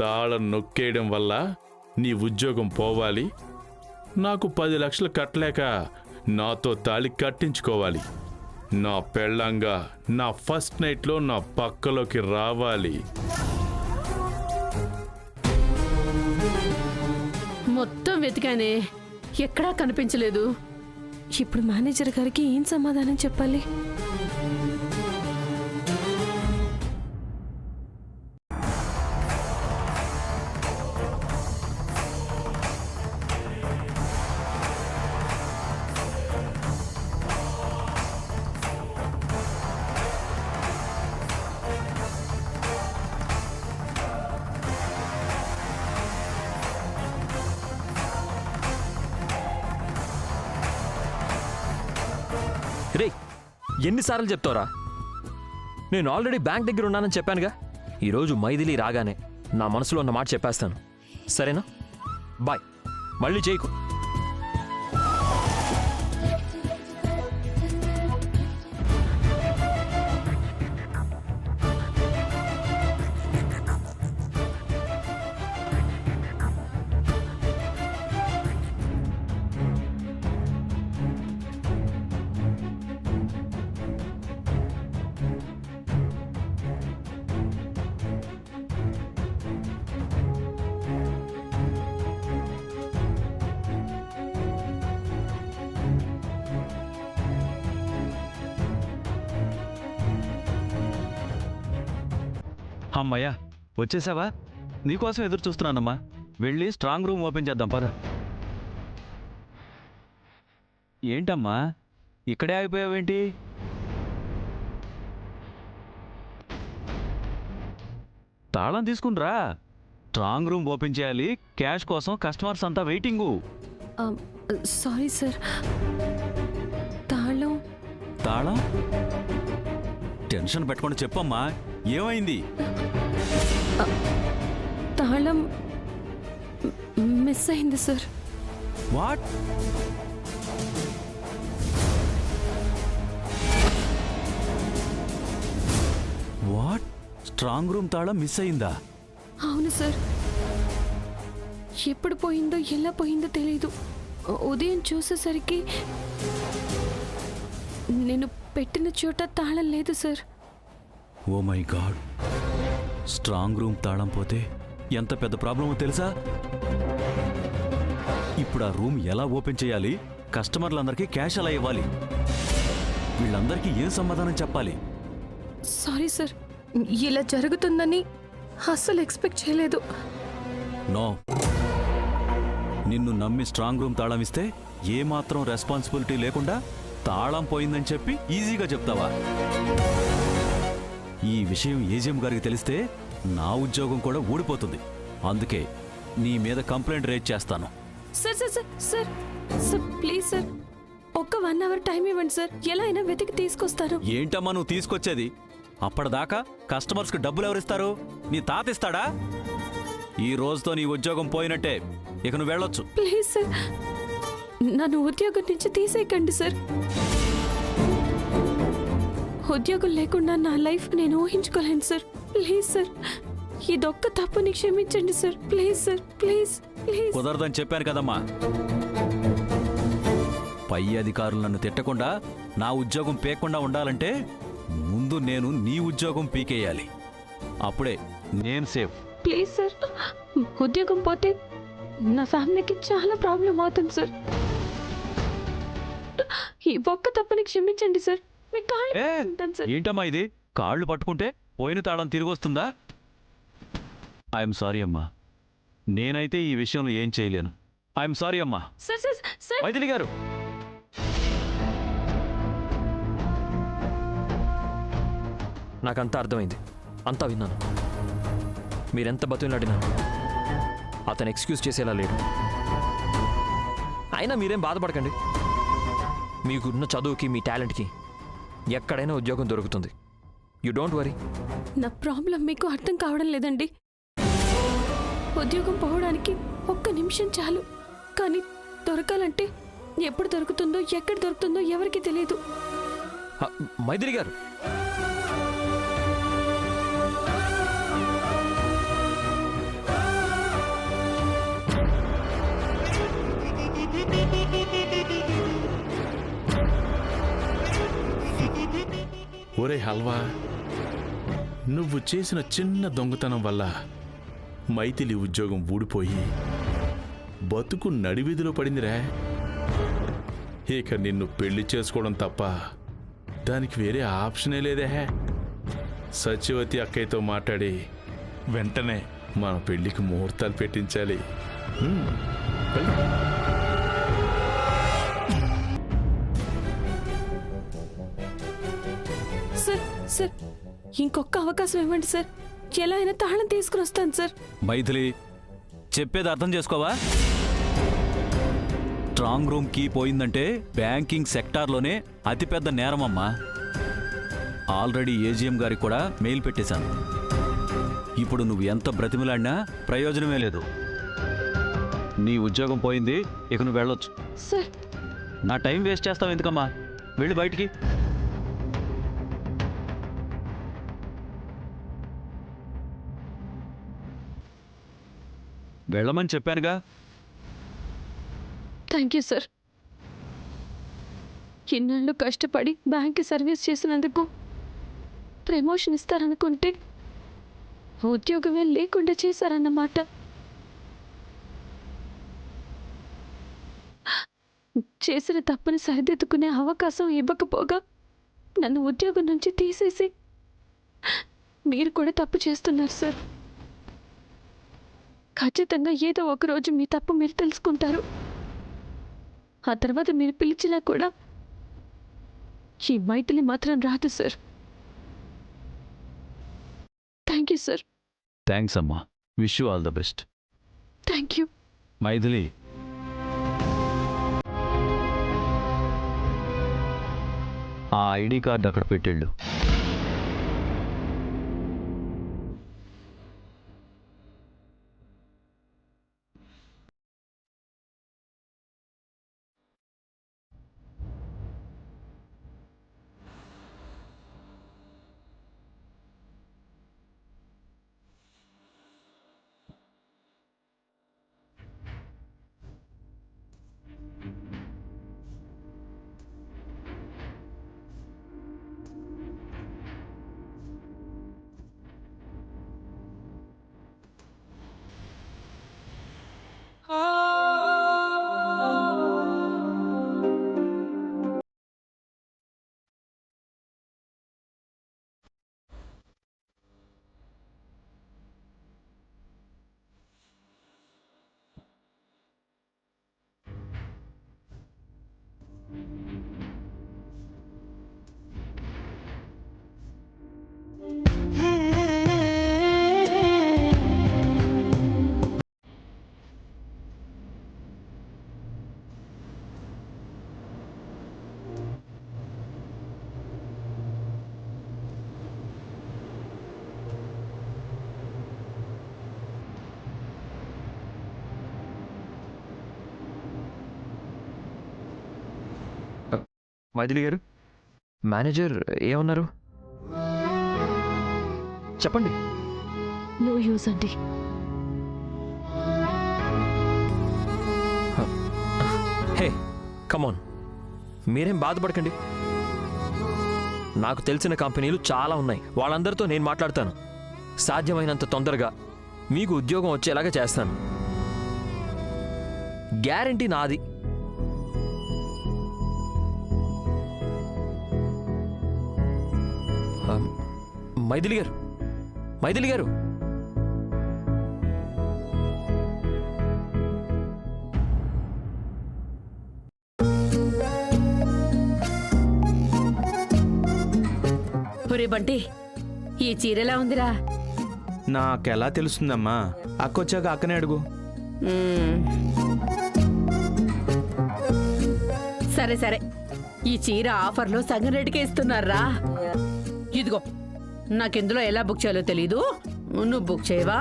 తాళం నొక్కేయడం వల్ల నీ ఉద్యోగం పోవాలి, నాకు 10 లక్షలు కట్టలేక నాతో తాళి కట్టించుకోవాలి, నా పెళ్ళంగా నా ఫస్ట్ నైట్లో నా పక్కలోకి రావాలి. మొత్తం వెతికానే, ఎక్కడా కనిపించలేదు. ఇప్పుడు మేనేజర్ గారికి ఏం సమాధానం చెప్పాలి? రే, ఎన్నిసార్లు చెప్తావురా? నేను ఆల్రెడీ బ్యాంక్ దగ్గర ఉన్నానని చెప్పానుగా. ఈరోజు మైథిలి రాగానే నా మనసులో ఉన్న మాట చెప్పేస్తాను, సరేనా? బాయ్, మళ్ళీ చేయకు. అమ్మయ్యా, వచ్చేసావా? నీకోసం ఎదురు చూస్తున్నానమ్మా. వెళ్ళి స్ట్రాంగ్ రూమ్ ఓపెన్ చేద్దాం పద. ఏంటమ్మా ఇక్కడే ఆగిపోయావేంటి? తాళం తీసుకునిరా. స్ట్రాంగ్ రూమ్ ఓపెన్ చేయాలి. క్యాష్ కోసం కస్టమర్స్ అంతా వెయిటింగు. సారీ సార్, తాళం. తాళం? టెన్షన్ పెట్టుకొని చెప్పమ్మా, ఏమైంది? తాళం మిస్ అయింది sir. What? What? Strong room తాళం మిస్ అయిందా? అవును సార్, ఎప్పుడు పోయిందో ఎలా పోయిందో తెలీదు. ఉదయం చూసేసరికి నేను పెట్టిన చోట తాళం లేదు sir. Oh my god, strong room తాళం పోతే ఎంత పెద్ద ప్రాబ్లమో తెలుసా? ఇప్పుడు ఆ రూమ్ ఎలా ఓపెన్ చేయాలి? కస్టమర్లందరికీ క్యాష్ ఎలా ఇవ్వాలి? వీళ్ళందరికీ ఏం సమాధానం చెప్పాలి? సారీ సార్, ఇలా జరుగుతుందని అస్సలు ఎక్స్పెక్ట్ చేయలేదు. నో, నిన్ను నమ్మి స్ట్రాంగ్ రూమ్ తాళం ఇస్తే ఏమాత్రం రెస్పాన్సిబిలిటీ లేకుండా తాళం పోయిందని చెప్పి ఈజీగా చెప్తావా? ఈ విషయం ఏజీఎం గారికి తెలిస్తే నా ఉద్యోగం కూడా ఊడిపోతుంది. అందుకే నీ మీద కంప్లైంట్ రేజ్ చేస్తాను. Sir sir sir sir sir please sir, ఒక్క 1 అవర్ టైం ఇవ్వండి సార్, ఎలా అయినా వెతికి తీసుకొస్తారు. ఏంటమ్మా నువ్వు తీసుకొచ్చేది? అప్పటిదాకా కస్టమర్స్కి డబ్బులు ఎవరిస్తారు? నీ తాత ఇస్తాడా? ఈ రోజుతో నీ ఉద్యోగం పోయినట్టే. ఇక నువ్వు వెళ్ళొచ్చు. ప్లీజ్ సార్, నన్ను ఉద్యోగం నుంచి తీసేయకండి సార్. ఉద్యోగం లేకుండా నా లైఫ్ నేను ఊహించుకోలేను సార్. ప్లీజ్ సార్, ఇదొక్క తప్పుని క్షమించండి sir. Please sir, please please. కుదరదని చెప్పాను కదమ్మా. పై అధికారులు నన్ను తిట్టకుండా నా ఉద్యోగం పీక్కుండా ఉండాలంటే ముందు నేను నీ ఉద్యోగం పీకేయాలి. అప్పుడే నేను సేఫ్. ప్లీజ్ సార్, ఉద్యోగం పోతే నా ఫ్యామిలీకి చాలా ప్రాబ్లం అవుతుంది సార్. ఈ ఒక్క తప్పుని క్షమించండి సార్. మీకు కాళ్ళు పట్టుకుంటాను సార్. ఏంటమ్మా ఇది? కాళ్ళు పట్టుకుంటే పోయిన తాళం తిరిగి వస్తుందా? ఐఎమ్ సారీ అమ్మా, నేనైతే ఈ విషయంలో ఏం చేయలేను. ఐఎమ్ సారీ అమ్మా. సార్ సార్ సార్ మైథిలి గారు, నాకంతా అర్థమైంది, అంతా విన్నాను. మీరెంత బతులాడినా అతను ఎక్స్క్యూజ్ చేసేలా లేడు. అయినా మీరేం బాధపడకండి, మీకున్న చదువుకి మీ టాలెంట్కి ఎక్కడైనా ఉద్యోగం దొరుకుతుంది. You don't worry. నా ప్రాబ్లం మీకు అర్థం కావడం లేదండి. ఉద్యోగం పోవడానికి ఒక్క నిమిషం చాలు, కానీ దొరకాలంటే ఎప్పుడు దొరుకుతుందో ఎక్కడ దొరుకుతుందో ఎవరికి తెలియదు. మైథిలి గారు, ఒరే హల్వా, నువ్వు చేసిన చిన్న దొంగతనం వల్ల మైథిలి ఉద్యోగం ఊడిపోయి బతుకు నడివీధిలో పడిందిరా. ఇక నిన్ను పెళ్లి చేసుకోవడం తప్ప దానికి వేరే ఆప్షనే లేదే. సత్యవతి అక్కయ్యతో మాట్లాడి వెంటనే మన పెళ్లికి ముహూర్తాలు పెట్టించాలి. వెళ్ళు. సార్ సార్ ఇంకొక అవకాశం ఇవ్వండి సార్. ఎలా అయినా తాళం తీసుకుని వస్తాను సార్. మైథిలి, చెప్పేది అర్థం చేసుకోవా? స్ట్రాంగ్ రూమ్ కీ పోయిందంటే బ్యాంకింగ్ సెక్టార్లోనే అతిపెద్ద నేరమమ్మా. ఆల్రెడీ ఏజీఎం గారికి కూడా మెయిల్ పెట్టేశాను. ఇప్పుడు నువ్వు ఎంత బ్రతిమలాడినా ప్రయోజనమే లేదు. నీ ఉద్యోగం పోయింది, ఇక నువ్వు వెళ్ళొచ్చు. సార్ నా టైం వేస్ట్ చేస్తావు ఎందుకమ్మా? వెళ్ళి బయటికి. వెళ్ళమని చెప్పానుగా. Thank you sir. ఇన్నాళ్ళు కష్టపడి బ్యాంక్కి సర్వీస్ చేసినందుకు ప్రమోషన్ ఇస్తారనుకుంటే ఉద్యోగమే లేకుండా చేశారన్నమాట. చేసిన తప్పుని సరిదిద్దుకునే అవకాశం ఇవ్వకపోగా నన్ను ఉద్యోగం నుంచి తీసేసి మీరు కూడా తప్పు చేస్తున్నారు సార్. ఖచ్చితంగా ఏదో ఒకరోజు మీ తప్పు మీరు తెలుసుకుంటారు. ఆ తర్వాత మీరు పిలిచినా కూడా ఈ మైథిలి మాత్రం రాదు sir. Thank you sir. Thanks అమ్మా. Wish you all the best. Thank you. Maithili, ఆ ఐడి కార్డు అక్కడ పెట్టేళ్ళు. మైథిలి గారు, మేనేజర్ ఏమన్నారు చెప్పండి. నో యూస్ అండి. హే కమాన్, మీరేం బాధపడకండి. నాకు తెలిసిన కంపెనీలు చాలా ఉన్నాయి. వాళ్ళందరితో నేను మాట్లాడతాను. సాధ్యమైనంత తొందరగా మీకు ఉద్యోగం వచ్చేలాగా చేస్తాను. గ్యారంటీ నాది. మైథిలి గారు, మైథిలి గారు, ఒరే బంటి, ఈ చీరెలా ఉందిరా? నాకెలా తెలుస్తుందమ్మా? అక్కొచ్చాక అక్కనే అడుగు. సరే సరే, ఈ చీర ఆఫర్లో సగం రేటుకే ఇస్తున్నారా? ఇదిగో, నాకెందులో ఎలా బుక్ చేయాలో తెలీదు, నువ్వు బుక్ చేయవా?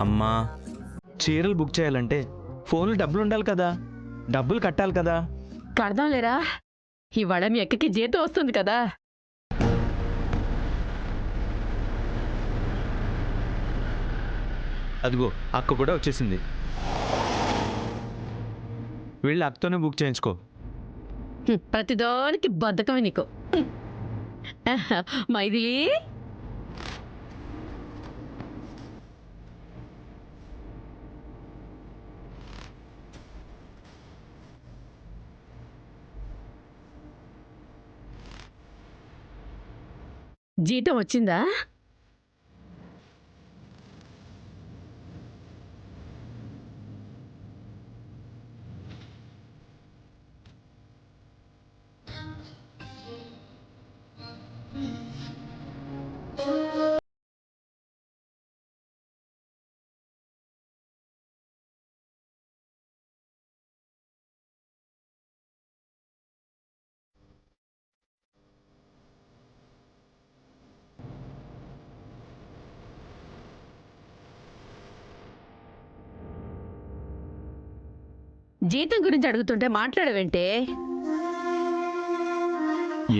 అమ్మా, చీరలు బుక్ చేయాలంటే ఫోన్లో డబ్బులు ఉండాలి కదా, డబ్బులు కట్టాలి కదా. కడదాం లేరా, ఇవాళ మీ అక్కకి జీతం వస్తుంది కదా. అదిగో అక్క కూడా వచ్చేసింది. వెళ్ళి అక్కతోనే బుక్ చేయించుకో. ప్రతిదానికి బద్ధకమే నీకు. మైథిలి, జీతం వచ్చిందా? జీతం గురించి అడుగుతుంటే మాట్లాడవేంటే?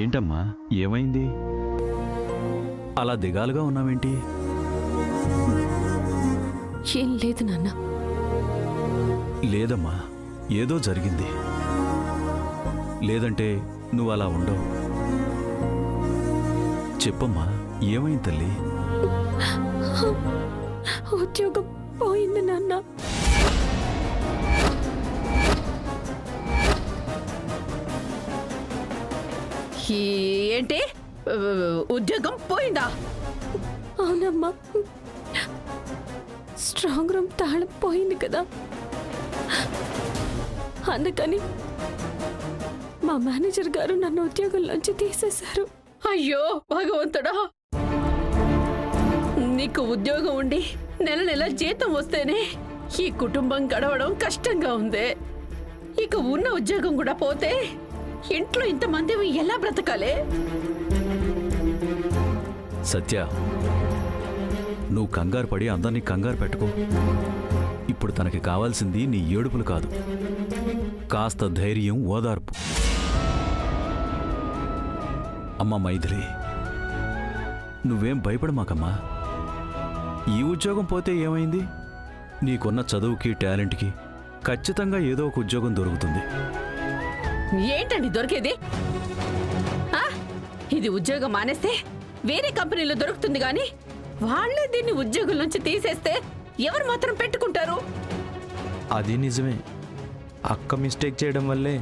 ఏంటమ్మా ఏమైంది? అలా దిగాలుగా ఉన్నావేంటి? ఏం లేదు నాన్న. లేదమ్మా, ఏదో జరిగింది. లేదంటే నువ్వు అలా ఉండవు. చెప్పమ్మా, ఏమైంది తల్లి? ఉద్యోగం పోయింది నాన్న. ఏంటి? ఉద్యోగం పోయిందా? అవునమ్మా, స్ట్రాంగ్ రూమ్ తాళం పోయింది కదా, అందుకని మా మేనేజర్ గారు నన్ను ఉద్యోగంలోంచి తీసేశారు. అయ్యో భగవంతుడా, నీకు ఉద్యోగం ఉండి నెల నెల జీతం వస్తేనే ఈ కుటుంబం గడవడం కష్టంగా ఉంది. ఇక ఉన్న ఉద్యోగం కూడా పోతే ఇంట్లో ఇంతమంది ఎలా బ్రతకాలే? సత్య, నువ్వు కంగారు పడి అందరినీ కంగారు పెట్టుకో. ఇప్పుడు తనకి కావాల్సింది నీ ఏడుపులు కాదు, కాస్త ధైర్యం, ఓదార్పు. అమ్మ మైథిలి, నువ్వేం భయపడమాకమ్మా. ఈ ఉద్యోగం పోతే ఏమైంది? నీకున్న చదువుకి, టాలెంట్కి ఖచ్చితంగా ఏదో ఒక ఉద్యోగం దొరుకుతుంది. ఏంటండి దొరికేది? ఇది ఉద్యోగం మానేస్తే వేరే కంపెనీలో దొరుకుతుంది గాని వాళ్ళే దీన్ని ఉద్యోగం నుంచి తీసేస్తే ఎవరు మాత్రం పెట్టుకుంటారు? అది నిజమే. అక్క మిస్టేక్ చేయడం వల్లే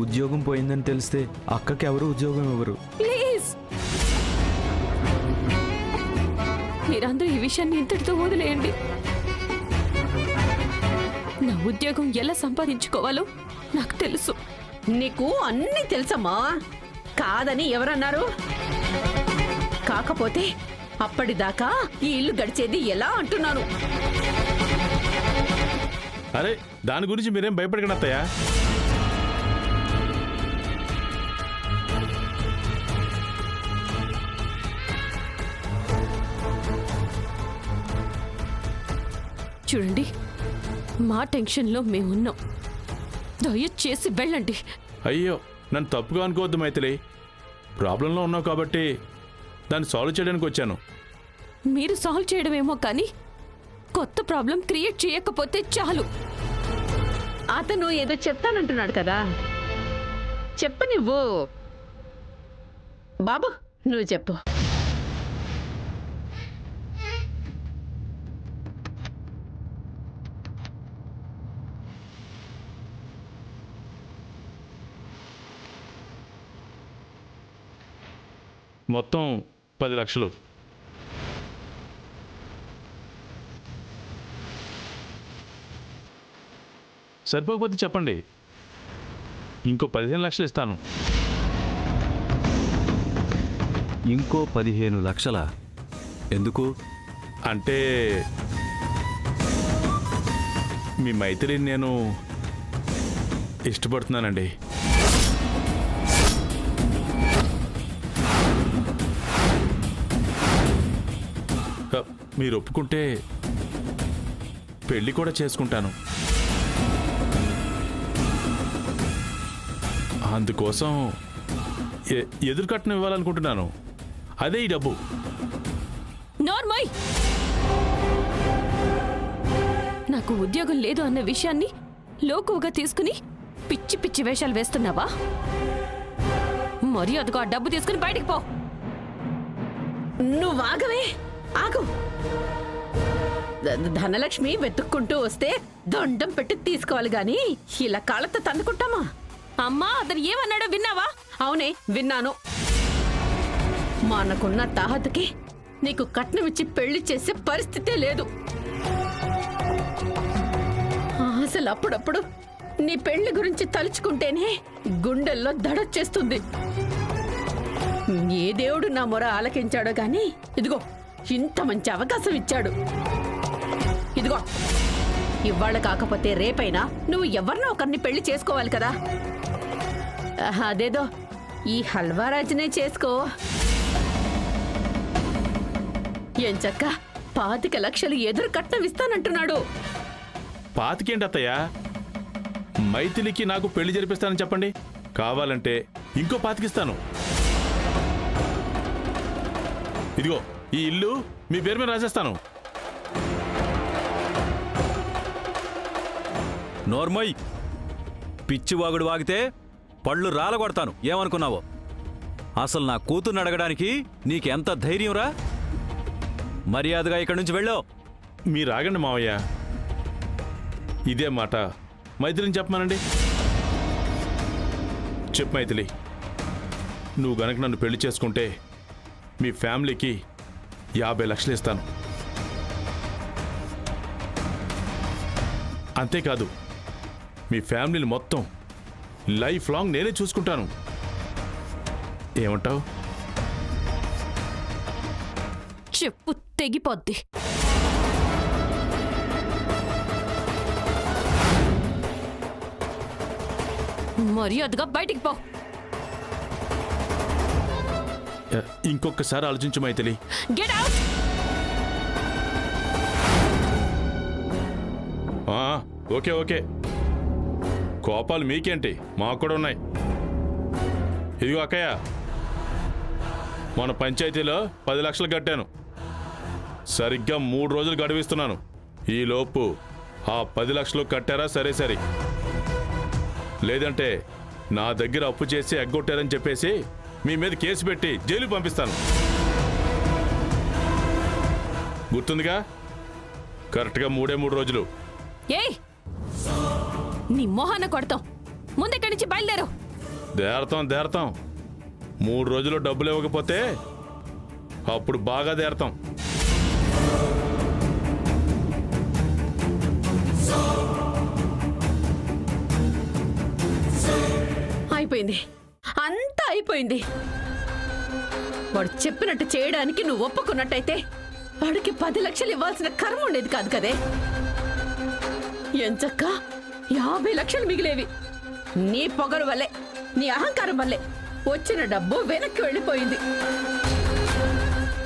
ఉద్యోగం పోయిందని తెలిస్తే అక్కకి ఎవరు ఉద్యోగం ఇవ్వరు. ప్లీజ్, మీరందరూ ఈ విషయాన్ని ఇంతటితో వదిలేయండి. నా ఉద్యోగం ఎలా సంపాదించుకోవాలో నాకు తెలుసు. నీకు అన్నీ తెలుసమ్మా. కాదని ఎవరన్నారు? కాకపోతే అప్పటిదాకా ఈ ఇల్లు గడిచేది ఎలా అంటున్నాను. అరే, దాని గురించి మీరేం భయపడకండి అత్తయ్య. చూడండి, మా టెన్షన్లో మేమున్నాం, దయచేసి వెళ్ళండి. అయ్యో, నన్ను తప్పుగా అనుకోవద్దు మైథిలి. ప్రాబ్లంలో ఉన్నావు కాబట్టి దాన్ని సాల్వ్ చేయడానికి వచ్చాను. మీరు సాల్వ్ చేయడమేమో కానీ కొత్త ప్రాబ్లం క్రియేట్ చేయకపోతే చాలు. అతను ఏదో చెప్తానంటున్నాడు కదా, చెప్పు నువ్వు. బాబు, నువ్వు చెప్పు. మొత్తం 10 లక్షలు. సరిపోకపోతే చెప్పండి, ఇంకో 15 లక్షలు ఇస్తాను. ఇంకో 15 లక్షల? ఎందుకు? అంటే మీ మైత్రిని నేను ఇష్టపడుతున్నానండి. మీరు ఒప్పుకుంటే పెళ్లి కూడా చేసుకుంటాను. అందుకోసం ఎదురు కట్నం ఇవ్వాలనుకుంటున్నాను. అదే ఈ డబ్బు. నార్మల్, నాకు ఉద్యోగం లేదు అన్న విషయాన్ని లోకువగా తీసుకుని పిచ్చి పిచ్చి వేషాలు వేస్తున్నావా? మరి అదిగో ఆ డబ్బు తీసుకుని బయటికి పో. నువ్వు ఆగవే, ఆగు. ధనలక్ష్మి వెతుక్కుంటూ వస్తే దండం పెట్టి తీసుకోవాలి గాని ఇలా కాళ్ళతో తన్నుకుంటామా? అమ్మా, అతను ఏమన్నాడో విన్నావా? అవునే, విన్నాను. మనకున్న తాహతకి నీకు కట్నం ఇచ్చి పెళ్లి చేసే పరిస్థితే లేదు. అసలు అప్పుడప్పుడు నీ పెళ్లి గురించి తలుచుకుంటేనే గుండెల్లో దడొచ్చేస్తుంది. ఏ దేవుడు నా మొర ఆలకించాడో గాని ఇదిగో ఇంత మంచి అవకాశం ఇచ్చాడు. ఇదిగో ఇవాళ కాకపోతే రేపైనా నువ్వు ఎవరినో ఒకరిని పెళ్లి చేసుకోవాలి కదా. అదేదో ఈ హల్వారాజునే చేసుకో. ఎంచక్క 25 లక్షలు ఎదురు కట్నం ఇస్తానంటున్నాడు. పాతికేంటి అత్తయ్య? మైథిలికి నాకు పెళ్లి జరిపిస్తానని చెప్పండి, కావాలంటే ఇంకో పాతికిస్తాను. ఇదిగో ఈ ఇల్లు మీ పేరు మీద రాసేస్తాను. నోర్మయ్, పిచ్చివాగుడు వాగితే పళ్ళు రాలగొడతాను. ఏమనుకున్నావో? అసలు నా కూతుర్ని అడగడానికి నీకెంత ధైర్యంరా? మర్యాదగా ఇక్కడి నుంచి వెళ్ళో. మీరు ఆగండి మావయ్య, ఇదే మాట మైథిలిని చెప్పమానండి. చెప్పు మైథిలి, నువ్వు గనక నన్ను పెళ్లి చేసుకుంటే మీ ఫ్యామిలీకి 50 లక్షలు ఇస్తాను. అంతేకాదు, మీ ఫ్యామిలీని మొత్తం లైఫ్ లాంగ్ నేనే చూసుకుంటాను. ఏమంటావు? చెప్పు తెగిపోద్ది. మర్యాదగా బయటికి పో. ఇంకొకసారి ఆలోచించు Maithili. Get out. Okay okay, కోపాలు మీకేంటి, మాకు కూడా ఉన్నాయి. ఇదిగో అక్కయ్య, మన పంచాయతీలో 10 లక్షలు కట్టాను. సరిగ్గా 3 రోజులు గడువిస్తున్నాను. ఈలోపు ఆ 10 లక్షలు కట్టారా సరే సరే, లేదంటే నా దగ్గర అప్పు చేసి ఎగ్గొట్టారని చెప్పేసి మీ మీద కేసు పెట్టి జైలు పంపిస్తాను. గుర్తుందిగా? కరెక్ట్గా 3 రోజులు. ఏయ్, నీ మొహాన కొడతాం. ముందెక్కడి నుంచి బయలుదేరు. దేరతాం 3 రోజుల్లో డబ్బులు ఇవ్వకపోతే అప్పుడు బాగా దేరతాం. అయిపోయింది, అంతా అయిపోయింది. వాడు చెప్పినట్టు చేయడానికి నువ్వు ఒప్పుకున్నట్టయితే వాడికి 10 లక్షలు ఇవ్వాల్సిన కర్మ ఉండేది కాదు కదే. ఎంచక్క 50 లక్షలు మిగిలేవి. నీ పొగరు వల్లే, నీ అహంకారం వల్లే వచ్చిన డబ్బు వెనక్కి వెళ్ళిపోయింది.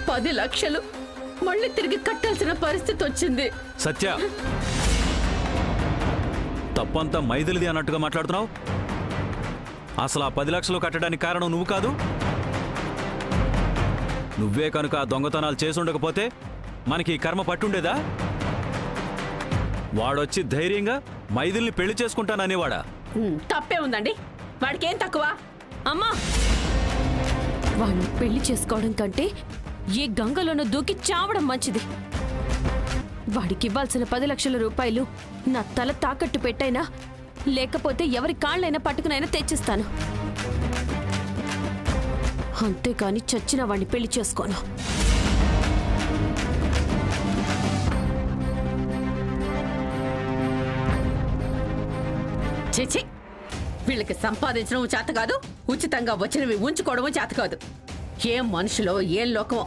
10 లక్షలు మళ్ళీ తిరిగి కట్టాల్సిన పరిస్థితి వచ్చింది. సత్య, తప్పంతా మైథిలిది అన్నట్టుగా మాట్లాడుతున్నావు. అసలు ఆ 10 లక్షలు కట్టడానికి కారణం నువ్వు కాదు. నువ్వే కనుక ఆ దొంగతనాలు చేసి ఉండకపోతే మనకి ఈ కర్మ పట్టుండేదా? వాడొచ్చి ధైర్యంగా మైథిలిని పెళ్లి చేసుకుంటాననేవాడా? తప్పే ఉందండి, వాడికేం తక్కువ? అమ్మా, వాడిని పెళ్లి చేసుకోవడం కంటే ఏ గంగలోనూ దూకి చావడం మంచిది. వాడికి ఇవ్వాల్సిన 10 లక్షల రూపాయలు నా తల తాకట్టు పెట్టైనా, లేకపోతే ఎవరి కాళ్ళైనా పట్టుకునైనా తెచ్చిస్తాను. అంతేకాని చచ్చిన వాడిని పెళ్లి చేసుకోను. చేచి, వీళ్ళకి సంపాదించడం చేత కాదు, ఉచితంగా వచ్చినవి ఉంచుకోవడం చేత కాదు. ఏం మనుషులో, ఏం లోకమో.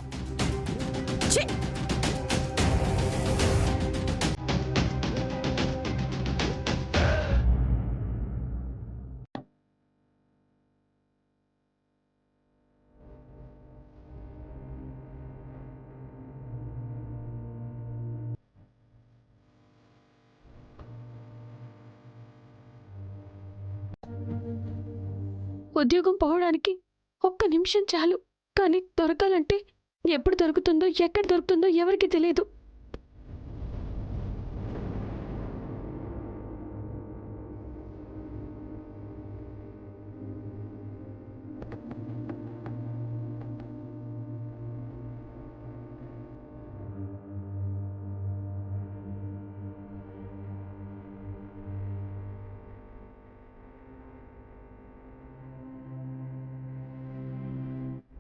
ఛీ! ఉద్యోగం పోవడానికి 1 నిమిషం చాలు, కానీ దొరకాలంటే ఎప్పుడు దొరుకుతుందో ఎక్కడ దొరుకుతుందో ఎవరికి తెలియదు.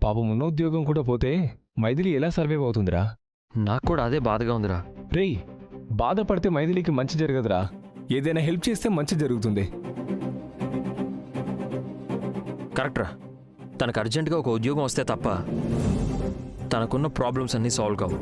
పాపం ఉన్న ఉద్యోగం కూడా పోతే మైథిలి ఎలా సర్వైవ్ అవుతుందిరా? నాకు కూడా అదే బాధగా ఉందిరా. రేయ్, బాధపడితే మైథిలికి మంచి జరగదురా. ఏదైనా హెల్ప్ చేస్తే మంచి జరుగుతుంది. కరెక్ట్రా. తనకు అర్జెంటుగా ఒక ఉద్యోగం వస్తే తప్ప తనకున్న ప్రాబ్లమ్స్ అన్నీ సాల్వ్ కావు.